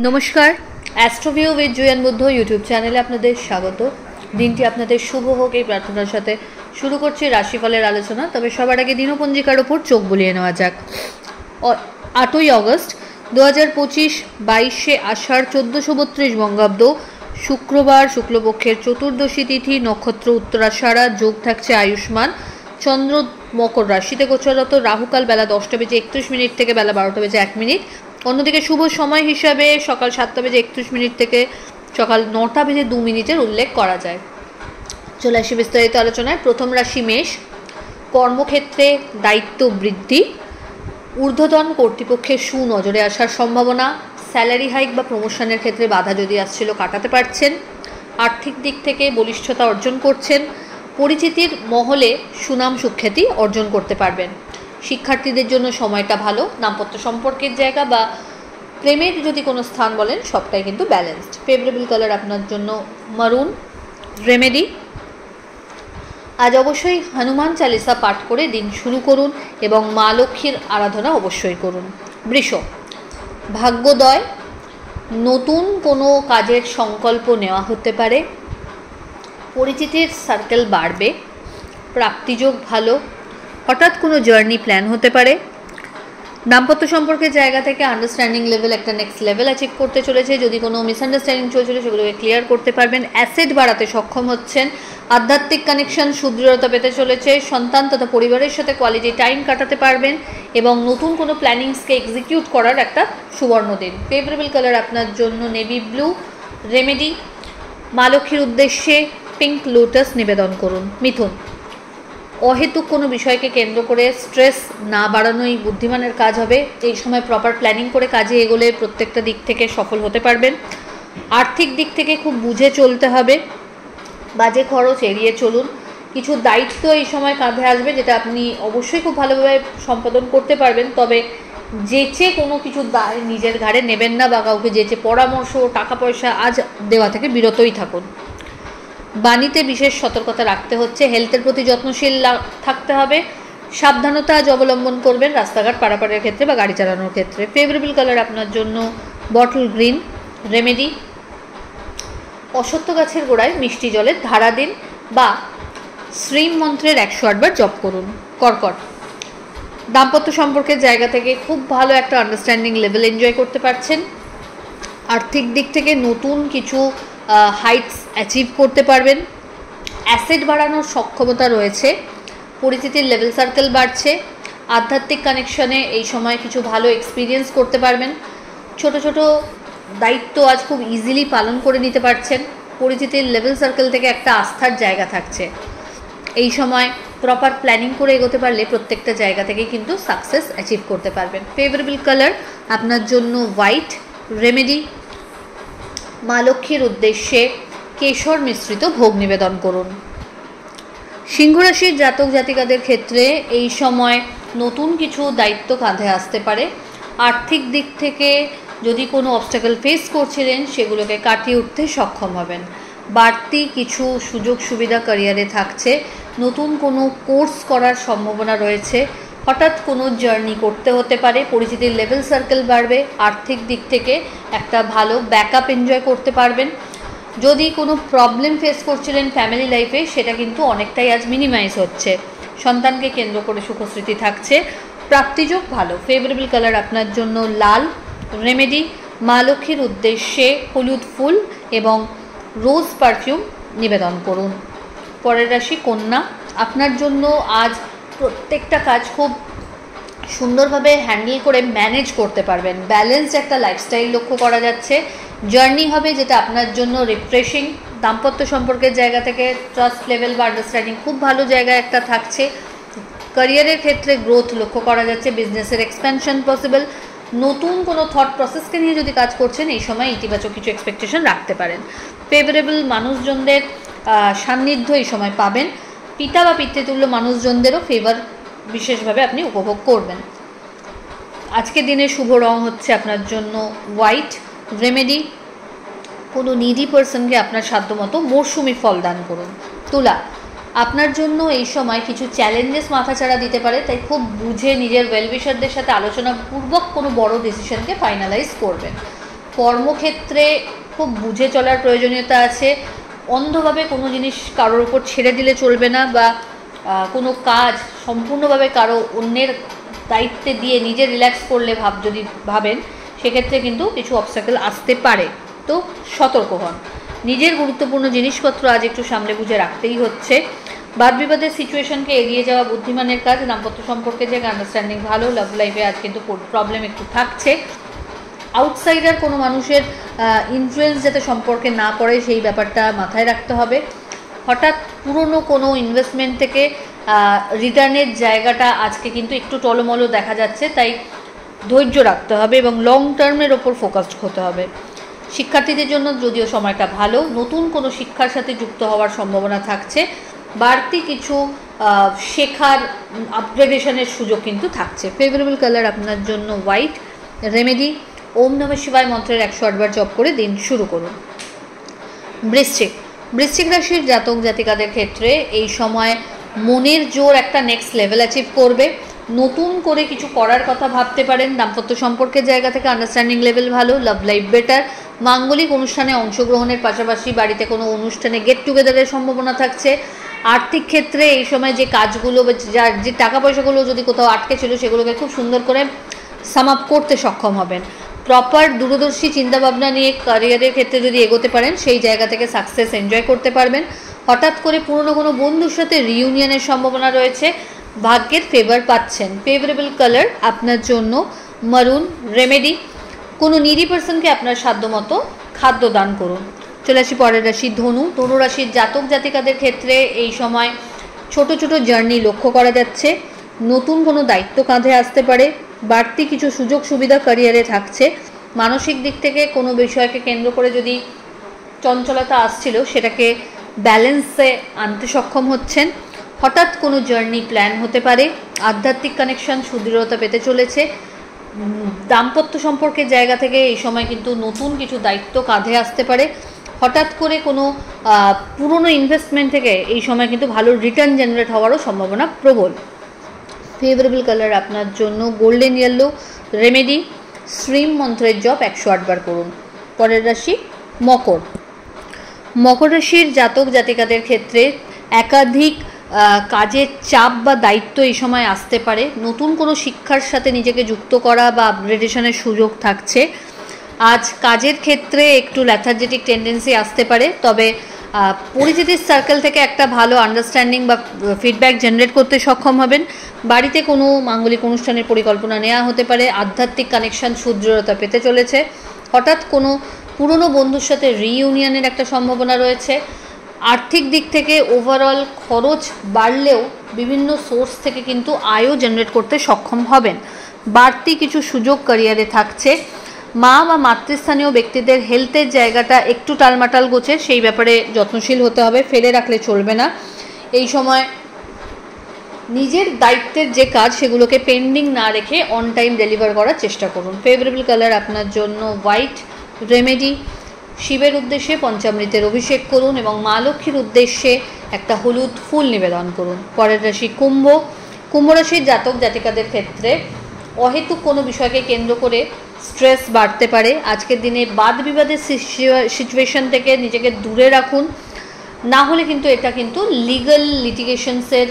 নমস্কার, অ্যাস্ট্রোভিউ with জুয়েন Buddha YouTube চ্যানেলে আপনাদের স্বাগত। দিনটি আপনাদের শুভ হোক এই প্রার্থনার সাথে শুরু করছি রাশিফলের আলোচনা। তবে সবার আগে দিনপঞ্জিকার ওপর চোখ বুলিয়ে নেওয়া যাক। 8ই অগস্ট 2025, 22শে আষাঢ় 1432 বঙ্গাব্দ, শুক্রবার, শুক্লপক্ষের চতুর্দশী তিথি, নক্ষত্র উত্তরাষাঢ়া, যোগ থাকছে আয়ুষ্মান, চন্দ্র মকর রাশিতে গোচররত, রাহুকাল বেলা 10:31 থেকে বেলা 12:01। অন্যদিকে শুভ সময় হিসাবে সকাল 7:31 থেকে সকাল 9:02 উল্লেখ করা যায়। চলে আসি বিস্তারিত আলোচনায়। প্রথম রাশি মেষ। কর্মক্ষেত্রে দায়িত্ব বৃদ্ধি, ঊর্ধ্বতন কর্তৃপক্ষের সুনজরে আসার সম্ভাবনা, স্যালারি হাইক বা প্রমোশনের ক্ষেত্রে বাধা যদি আসছিল কাটাতে পারছেন, আর্থিক দিক থেকে বলিষ্ঠতা অর্জন করছেন, পরিচিতির মহলে সুনাম সুখ্যাতি অর্জন করতে পারবেন। শিক্ষার্থীদের জন্য সময়টা ভালো। দাম্পত্য সম্পর্কের জায়গা বা প্রেমের যদি কোনো স্থান বলেন, সবটাই কিন্তু ব্যালেন্সড। ফেভারেবল কালার আপনার জন্য মারুন। রেমেডি, আজ অবশ্যই হনুমান চালিসা পাঠ করে দিন শুরু করুন এবং মা লক্ষ্মীর আরাধনা অবশ্যই করুন। বৃষ, ভাগ্যোদয়, নতুন কোনো কাজের সংকল্প নেওয়া হতে পারে, পরিচিতির সার্কেল বাড়বে, প্রাপ্তিযোগ ভালো, হঠাৎ কোনো জার্নি প্ল্যান হতে পারে। দাম্পত্য সম্পর্কের জায়গা থেকে আন্ডারস্ট্যান্ডিং লেভেল একটা নেক্সট লেভেল অ্যাচিভ করতে চলেছে। যদি কোনো মিসআন্ডারস্ট্যান্ডিং চলছিল সেগুলোকে ক্লিয়ার করতে পারবেন। অ্যাসেট বাড়াতে সক্ষম হচ্ছেন। আধ্যাত্মিক কানেকশন সুদৃঢ়তা পেতে চলেছে। সন্তান তথা পরিবারের সাথে কোয়ালিটি টাইম কাটাতে পারবেন এবং নতুন কোনো প্ল্যানিংসকে এক্সিকিউট করার একটা সুবর্ণ দিন। ফেভারেবল কালার আপনার জন্য নেভি ব্লু। রেমেডি, মা লক্ষ্মীর উদ্দেশ্যে পিঙ্ক লোটাস নিবেদন করুন। মিথুন, অহেতুক কোনো বিষয়কে কেন্দ্র করে স্ট্রেস না বাড়ানোই বুদ্ধিমানের কাজ হবে। এই সময় প্রপার প্ল্যানিং করে কাজে এগোলে প্রত্যেকটা দিক থেকে সফল হতে পারবেন। আর্থিক দিক থেকে খুব বুঝে চলতে হবে। বাজে খরচ এড়িয়ে চলুন। কিছু দায়িত্ব এই সময় কাঁধে আসবে যেটা আপনি অবশ্যই খুব ভালোভাবে সম্পাদন করতে পারবেন। তবে যেচে কোনো কিছু দায় নিজের ঘাড়ে নেবেন না বা কাউকে যেচে পরামর্শ, টাকা পয়সা আজ দেওয়া থেকে বিরতই থাকুন। বাণীতে বিশেষ সতর্কতা রাখতে হচ্ছে। হেলথের প্রতি যত্নশীল থাকতে হবে। সাবধানতা আজ অবলম্বন করবেন রাস্তাঘাট পারাপারের ক্ষেত্রে বা গাড়ি চালানোর ক্ষেত্রে। ফেভারেবল কালার আপনার জন্য বটল গ্রিন। রেমেডি, অশ্বত্থ গাছের গোড়ায় মিষ্টি জলের ধারা দিন বা শ্রীম মন্ত্রের 108 বার জপ করুন। কর্কট, দাম্পত্য সম্পর্কের জায়গা থেকে খুব ভালো একটা আন্ডারস্ট্যান্ডিং লেভেল এনজয় করতে পারছেন। আর্থিক দিক থেকে নতুন কিছু হাইটস অ্যাচিভ করতে পারবেন। অ্যাসেট বাড়ানোর সক্ষমতা রয়েছে। পরিচিতির লেভেল সার্কেল বাড়ছে। আধ্যাত্মিক কানেকশনে এই সময় কিছু ভালো এক্সপিরিয়েন্স করতে পারবেন। ছোট ছোট দায়িত্ব আজ খুব ইজিলি পালন করে নিতে পারছেন। পরিচিতির লেভেল সার্কেল থেকে একটা আস্থার জায়গা থাকছে। এই সময় প্রপার প্ল্যানিং করে এগোতে পারলে প্রত্যেকটা জায়গা থেকেই কিন্তু সাকসেস অ্যাচিভ করতে পারবেন। ফেভারেবল কালার আপনার জন্য হোয়াইট। রেমেডি, মা লক্ষ্মীর উদ্দেশ্যে কেশর মিশ্রিত ভোগ নিবেদন করুন। সিংহ রাশির জাতক জাতিকাদের ক্ষেত্রে এই সময় নতুন কিছু দায়িত্ব কাঁধে আসতে পারে। আর্থিক দিক থেকে যদি কোনো অবস্টাকল ফেস করছিলেন সেগুলোকে কাটিয়ে উঠতে সক্ষম হবেন। বাড়তি কিছু সুযোগ সুবিধা ক্যারিয়ারে থাকছে। নতুন কোনো কোর্স করার সম্ভাবনা রয়েছে। হঠাৎ কোনো জার্নি করতে হতে পারে। পরিচিতির লেভেল সার্কেল বাড়বে। আর্থিক দিক থেকে একটা ভালো ব্যাকআপ এনজয় করতে পারবেন। যদি কোনো প্রবলেম ফেস করছিলেন ফ্যামিলি লাইফে সেটা কিন্তু অনেকটাই আজ মিনিমাইজ হচ্ছে। সন্তানকে কেন্দ্র করে সুখস্মৃতি থাকছে। প্রাপ্তিযোগ ভালো। ফেভারেবল কালার আপনার জন্য লাল। রেমেডি, মা লক্ষ্মীর উদ্দেশ্যে হলুদ ফুল এবং রোজ পারফিউম নিবেদন করুন। পরের রাশি কন্যা, আপনার জন্য আজ প্রত্যেকটা কাজ খুব সুন্দরভাবে হ্যান্ডেল করে ম্যানেজ করতে পারবেন। ব্যালেন্সড একটা লাইফস্টাইল লক্ষ্য করা যাচ্ছে। জার্নি হবে যেটা আপনার জন্য রিফ্রেশিং। দাম্পত্য সম্পর্কের জায়গা থেকে ট্রাস্ট লেভেল বা আন্ডারস্ট্যান্ডিং খুব ভালো জায়গায় একটা থাকছে। ক্যারিয়ারের ক্ষেত্রে গ্রোথ লক্ষ্য করা যাচ্ছে। বিজনেসের এক্সপ্যানশন পসিবল। নতুন কোনো থট প্রসেসকে নিয়ে যদি কাজ করছেন এই সময় ইতিবাচক কিছু এক্সপেকটেশন রাখতে পারেন। ফেভারেবল মানুষজনদের সান্নিধ্য এই সময় পাবেন। পিতা বা পিতৃতুল্য মানুষজনদেরও ফেভার বিশেষভাবে আপনি উপভোগ করবেন। আজকের দিনে শুভ রং হচ্ছে আপনার জন্য হোয়াইট। রেমেডি, কোনো নিডি পার্সনকে আপনার সাধ্যমতো মরশুমি ফল দান করুন। তুলা, আপনার জন্য এই সময় কিছু চ্যালেঞ্জেস মাথাচাড়া দিতে পারে, তাই খুব বুঝে নিজের ওয়েলউইশারদের সাথে আলোচনা পূর্বক কোনো বড় ডিসিশনকে ফাইনালাইজ করবেন। কর্মক্ষেত্রে খুব বুঝে চলার প্রয়োজনীয়তা আছে। অন্ধভাবে কোনো জিনিস কারোর উপর ছেড়ে দিলে চলবে না, বা কোনো কাজ সম্পূর্ণভাবে কারো অন্যের দায়িত্বে দিয়ে নিজে রিল্যাক্স করলে যদি ভাবেন, সেক্ষেত্রে কিন্তু কিছু অবস্টাকেল আসতে পারে। তো সতর্ক হন। নিজের গুরুত্বপূর্ণ জিনিসপত্র আজ একটু সামনে বুঝে রাখতেই হচ্ছে। বাদ বিবাদের সিচুয়েশনকে এড়িয়ে যাওয়া বুদ্ধিমানের কাজ। দাম্পত্য সম্পর্কে যে আন্ডারস্ট্যান্ডিং ভালো। লাভ লাইফে আজ কিন্তু প্রবলেম একটু থাকছে। আউটসাইডার কোনো মানুষের ইনফ্লুয়েন্স যাতে সম্পর্কে না পড়ে সেই ব্যাপারটা মাথায় রাখতে হবে। হঠাৎ পুরনো কোনো ইনভেস্টমেন্ট থেকে রিটার্নের জায়গাটা আজকে কিন্তু একটু টলমলো দেখা যাচ্ছে, তাই ধৈর্য রাখতে হবে এবং লং টার্মের ওপর ফোকাসড হতে হবে। শিক্ষার্থীদের জন্য যদিও সময়টা ভালো, নতুন কোনো শিক্ষার সাথে যুক্ত হওয়ার সম্ভাবনা থাকছে। বাড়তি কিছু শেখার আপগ্রেডেশনের সুযোগ কিন্তু থাকছে। ফেভারেবল কালার আপনার জন্য হোয়াইট। রেমেডি, ওম নমঃ শিবায় মন্ত্রের 108 বার জপ করে দিন শুরু করুন। বৃশ্চিক রাশির জাতক জাতিকাদের ক্ষেত্রে এই সময় মনের জোর একটা নেক্সট লেভেল অ্যাচিভ করবে। নতুন করে কিছু করার কথা ভাবতে পারেন। দাম্পত্য সম্পর্কের জায়গা থেকে আন্ডারস্ট্যান্ডিং লেভেল ভালো। Love life better. মাঙ্গলিক অনুষ্ঠানে অংশগ্রহণের পাশাপাশি বাড়িতে কোনো অনুষ্ঠানে গেট টুগেদারের সম্ভাবনা থাকছে। আর্থিক ক্ষেত্রে এই সময় যে কাজগুলো বা যে টাকা পয়সাগুলো যদি কোথাও আটকে ছিল, সেগুলোকে খুব সুন্দর করে সাম আপ করতে সক্ষম হবেন। প্রপার দূরদর্শী চিন্তাভাবনা নিয়ে ক্যারিয়ারের ক্ষেত্রে যদি এগোতে পারেন, সেই জায়গা থেকে সাকসেস এনজয় করতে পারবেন। হঠাৎ করে পুরনো কোনো বন্ধুর সাথে রিইউনিয়নের সম্ভাবনা রয়েছে। ভাগ্যের ফেভার পাচ্ছেন। ফেভারেবল কালার আপনার জন্য মারুন। রেমেডি, কোনো নিডি পার্সনকে আপনার সাধ্যমতো খাদ্য দান করুন। চলে আসি পরের রাশি ধনু। ধনু রাশির জাতক জাতিকাদের ক্ষেত্রে এই সময় ছোট ছোট জার্নি লক্ষ্য করা যাচ্ছে। নতুন কোনো দায়িত্ব কাঁধে আসতে পারে। বাড়তি কিছু সুযোগ সুবিধা ক্যারিয়ারে থাকছে। মানসিক দিক থেকে কোনো বিষয়কে কেন্দ্র করে যদি চঞ্চলতা আসছিল, সেটাকে ব্যালেন্সে আনতে সক্ষম হচ্ছেন। হঠাৎ কোনো জার্নি প্ল্যান হতে পারে। আধ্যাত্মিক কানেকশন সুদৃঢ়তা পেতে চলেছে। দাম্পত্য সম্পর্কের জায়গা থেকে এই সময় কিন্তু নতুন কিছু দায়িত্ব কাঁধে আসতে পারে। হঠাৎ করে কোনো পুরনো ইনভেস্টমেন্ট থেকে এই সময় কিন্তু ভালো রিটার্ন জেনারেট হওয়ারও সম্ভাবনা প্রবল। ফেভারেবল কালার আপনার জন্য গোল্ডেন ইয়েলো। রেমেডি, শ্রীম মন্ত্রের জপ 108 বার করুন। পরের রাশি মকর। মকর রাশির জাতক জাতিকাদের ক্ষেত্রে একাধিক কাজের চাপ বা দায়িত্ব এই সময় আসতে পারে। নতুন কোনো শিক্ষার সাথে নিজেকে যুক্ত করা বা আপগ্রেডেশনের সুযোগ থাকছে। আজ কাজের ক্ষেত্রে একটু ল্যাথার্জেটিক টেন্ডেন্সি আসতে পারে, তবে পরিচিতির সার্কেল থেকে একটা ভালো আন্ডারস্ট্যান্ডিং বা ফিডব্যাক জেনারেট করতে সক্ষম হবেন। বাড়িতে কোনো মাঙ্গলিক অনুষ্ঠানের পরিকল্পনা নেওয়া হতে পারে। আধ্যাত্মিক কানেকশন সুদৃঢ়তা পেতে চলেছে। হঠাৎ কোনো পুরনো বন্ধুর সাথে রিইউনিয়নের একটা সম্ভাবনা রয়েছে। আর্থিক দিক থেকে ওভারঅল খরচ বাড়লেও বিভিন্ন সোর্স থেকে কিন্তু আয়ও জেনারেট করতে সক্ষম হবেন। বাড়তি কিছু সুযোগ ক্যারিয়ারে থাকছে। মা বা মাতৃস্থানীয় ব্যক্তিদের হেলথের জায়গাটা একটু টালমাটাল গোছে, সেই ব্যাপারে যত্নশীল হতে হবে, ফেলে রাখলে চলবে না। এই সময় নিজের দায়িত্বের যে কাজ সেগুলোকে পেন্ডিং না রেখে অন টাইম ডেলিভার করার চেষ্টা করুন। ফেভারেবল কালার আপনার জন্য হোয়াইট। রেমেডি, শিবের উদ্দেশ্যে পঞ্চামৃতের অভিষেক করুন এবং মা লক্ষ্মীর উদ্দেশ্যে একটা হলুদ ফুল নিবেদন করুন। পরের রাশি কুম্ভ। কুম্ভ রাশির জাতক জাতিকাদের ক্ষেত্রে অহেতুক কোনো বিষয়কে কেন্দ্র করে স্ট্রেস বাড়তে পারে। আজকের দিনে বাদ বিবাদের সিচুয়েশন থেকে নিজেকে দূরে রাখুন, না হলে কিন্তু এটা কিন্তু লিগ্যাল লিটিগেশনসের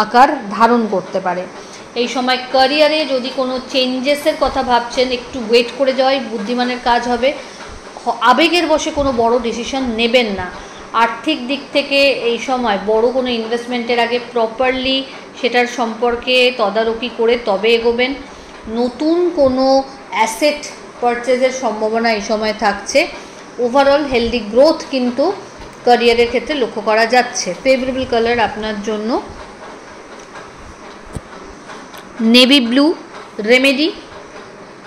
আকার ধারণ করতে পারে। এই সময় ক্যারিয়ারে যদি কোনো চেঞ্জেসের কথা ভাবছেন, একটু ওয়েট করে যাওয়াই বুদ্ধিমানের কাজ হবে। আবেগের বশে কোনো বড় ডিসিশন নেবেন না। আর্থিক দিক থেকে এই সময় বড় কোনো ইনভেস্টমেন্টের আগে প্রপারলি সেটার সম্পর্কে তদারকি করে তবে এগোবেন। নতুন কোনো অ্যাসেট পারচেজের সম্ভাবনা এই সময় থাকছে। ওভারঅল হেলদি গ্রোথ কিন্তু ক্যারিয়ারের ক্ষেত্রে লক্ষ্য করা যাচ্ছে। ফেভারেবল কালার আপনার জন্য নেভি ব্লু। রেমেডি,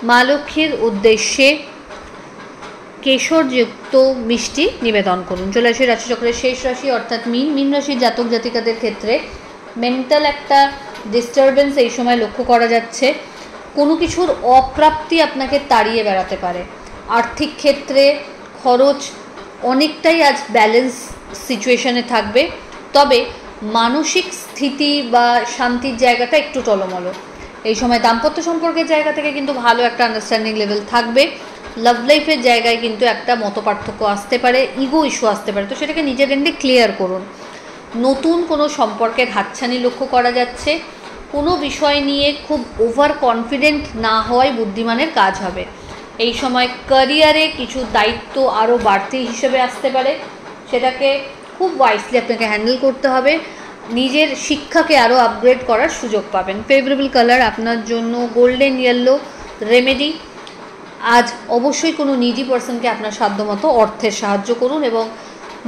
মা লক্ষ্মীর উদ্দেশ্যে কেশরযুক্ত মিষ্টি নিবেদন করুন। চলে আসি রাশিচক্রের শেষ রাশি অর্থাৎ মীন। মীন রাশির জাতক জাতিকাদের ক্ষেত্রে মেন্টাল একটা ডিস্টারবেন্স এই সময় লক্ষ্য করা যাচ্ছে। কোনো কিছুর অপ্রাপ্তি আপনাকে তাড়িয়ে বেড়াতে পারে। আর্থিক ক্ষেত্রে খরচ অনেকটাই আজ ব্যালেন্স সিচুয়েশনে থাকবে, তবে মানসিক স্থিতি বা শান্তির জায়গাটা একটু টলমলো। এই সময় দাম্পত্য সম্পর্কের জায়গা থেকে কিন্তু ভালো একটা আন্ডারস্ট্যান্ডিং লেভেল থাকবে। লাভ লাইফের জায়গায় কিন্তু একটা মতপার্থক্য আসতে পারে, ইগো ইস্যু আসতে পারে, তো সেটাকে নিজের এন্ডে ক্লিয়ার করুন। নতুন কোনো সম্পর্কের হাতছানি লক্ষ্য করা যাচ্ছে। কোনো বিষয় নিয়ে খুব ওভার কনফিডেন্ট না হওয়াই বুদ্ধিমানের কাজ হবে। এই সময় ক্যারিয়ারে কিছু দায়িত্ব আরও বাড়তি হিসেবে আসতে পারে, সেটাকে খুব ওয়াইসলি আপনাকে হ্যান্ডেল করতে হবে। নিজের শিক্ষাকে আরও আপগ্রেড করার সুযোগ পাবেন। ফেভারেবল কালার আপনার জন্য গোল্ডেন ইয়েলো। রেমেডি, আজ অবশ্যই কোনো নিডি পার্সনকে আপনার সাধ্যমতো অর্থের সাহায্য করুন এবং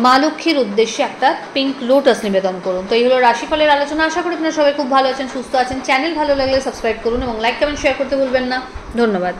মা লক্ষ্মীর উদ্দেশ্যে একটা পিঙ্ক লোটাস নিবেদন করুন। তো এই হলো রাশিফলের আলোচনা। আশা করি আপনারা সবাই খুব ভালো আছেন, সুস্থ আছেন। চ্যানেল ভালো লাগলে সাবস্ক্রাইব করুন এবং লাইক কমেন্ট শেয়ার করতে ভুলবেন না। ধন্যবাদ।